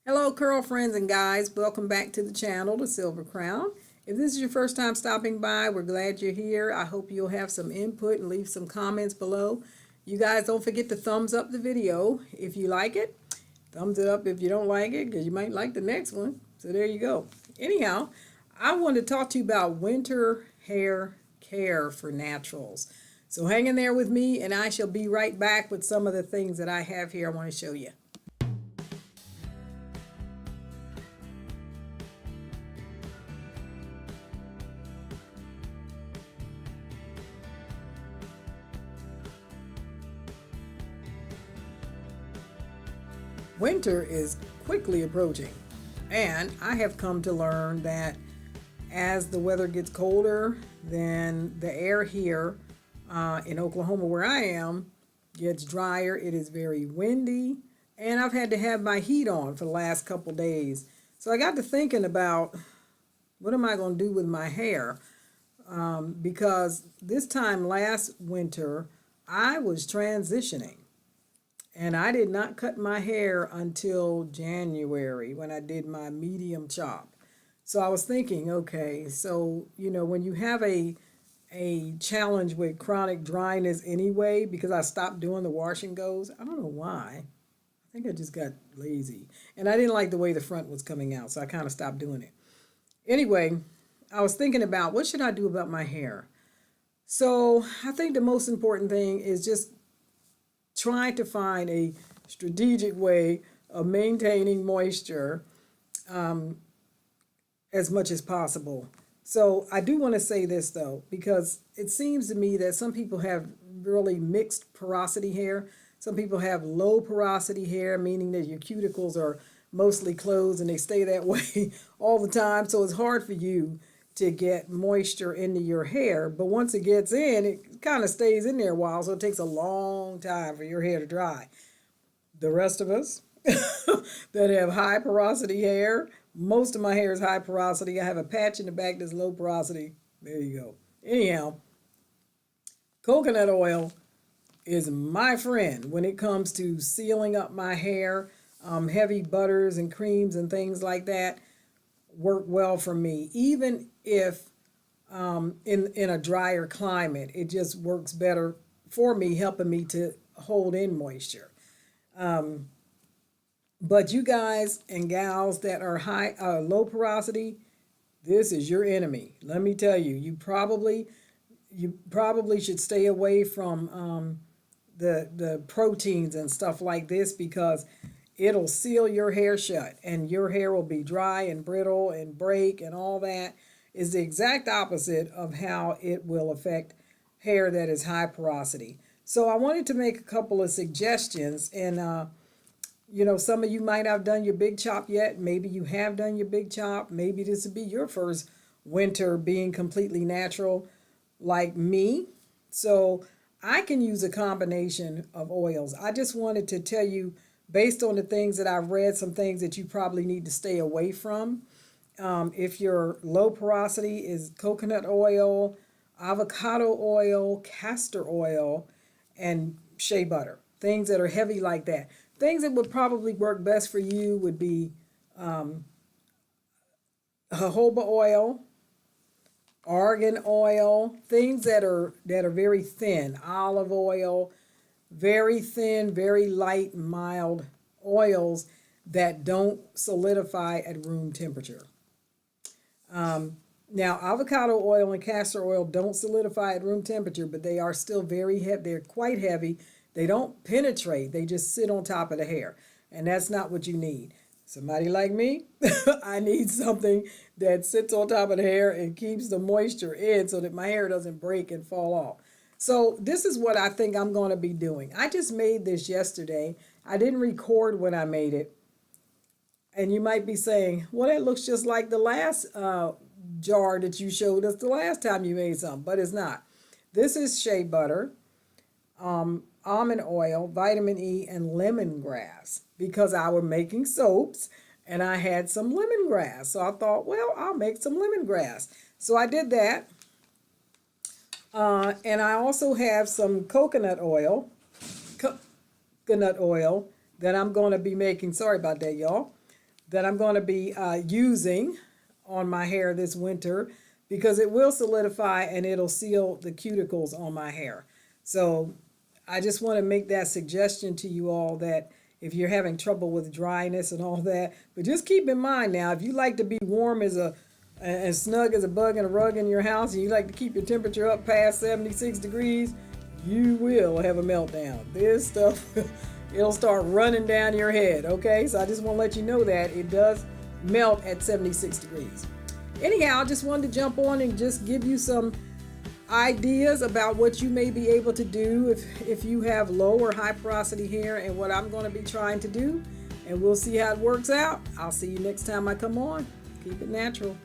Hello, curl friends and guys. Welcome back to the channel, The Silver Crown. If this is your first time stopping by, we're glad you're here. I hope you'll have some input and leave some comments below. You guys don't forget to thumbs up the video if you like it. Thumbs it up if you don't like it, because you might like the next one. So there you go. Anyhow, I want to talk to you about winter hair care for naturals. So hang in there with me, and I shall be right back with some of the things that I have here I want to show you. Winter is quickly approaching, and I have come to learn that as the weather gets colder, then the air here in Oklahoma, where I am, gets drier. It is very windy, and I've had to have my heat on for the last couple days. So I got to thinking about what am I going to do with my hair? Because this time last winter, I was transitioning. And I did not cut my hair until January when I did my medium chop. So I was thinking, okay, so when you have a challenge with chronic dryness anyway, because I stopped doing the wash and goes, I don't know why. I think I just got lazy. And I didn't like the way the front was coming out, so I kind of stopped doing it. Anyway, I was thinking about what should I do about my hair? So I think the most important thing is just trying to find a strategic way of maintaining moisture as much as possible. So I do want to say this though, because it seems to me that some people have really mixed porosity hair. Some people have low porosity hair, meaning that your cuticles are mostly closed and they stay that way all the time. So it's hard for you to get moisture into your hair. But once it gets in, it kind of stays in there a while. So it takes a long time for your hair to dry. The rest of us that have high porosity hair, most of my hair is high porosity. I have a patch in the back that's low porosity. There you go. Anyhow, coconut oil is my friend when it comes to sealing up my hair. Heavy butters and creams and things like that work well for me, even if in a drier climate. It just works better for me, helping me to hold in moisture. But you guys and gals that are low porosity, this is your enemy. Let me tell you, you probably should stay away from the proteins and stuff like this, because it'll seal your hair shut and your hair will be dry and brittle and break, and all that is the exact opposite of how it will affect hair that is high porosity. So I wanted to make a couple of suggestions, and some of you might not have done your big chop yet. Maybe you have done your big chop. Maybe this would be your first winter being completely natural like me. So I can use a combination of oils. I just wanted to tell you, based on the things that I've read, some things that you probably need to stay away from. If your low porosity is coconut oil, avocado oil, castor oil, and shea butter. Things that are heavy like that. Things that would probably work best for you would be jojoba oil, argan oil, things that are very thin, olive oil, very thin, very light, mild oils that don't solidify at room temperature. Now, avocado oil and castor oil don't solidify at room temperature, but they are still very heavy. They're quite heavy. They don't penetrate. They just sit on top of the hair, and that's not what you need. Somebody like me, I need something that sits on top of the hair and keeps the moisture in so that my hair doesn't break and fall off. So this is what I think I'm going to be doing. I just made this yesterday. I didn't record when I made it. And you might be saying, well, that looks just like the last jar that you showed us the last time you made something, but it's not. This is shea butter, almond oil, vitamin E, and lemongrass, because I was making soaps and I had some lemongrass. So I thought, well, I'll make some lemongrass. So I did that. And I also have some coconut oil that I'm going to be making. Sorry about that, y'all. that I'm going to be using on my hair this winter, because it will solidify and it'll seal the cuticles on my hair. So I just want to make that suggestion to you all, that if you're having trouble with dryness and all that, but just keep in mind now, if you like to be warm as snug as a bug in a rug in your house, and you like to keep your temperature up past 76 degrees, you will have a meltdown. This stuff, it'll start running down your head, okay? So I just want to let you know that it does melt at 76 degrees. Anyhow, I just wanted to jump on and just give you some ideas about what you may be able to do if you have low or high porosity hair, and what I'm going to be trying to do, and we'll see how it works out. I'll see you next time I come on. Keep it natural.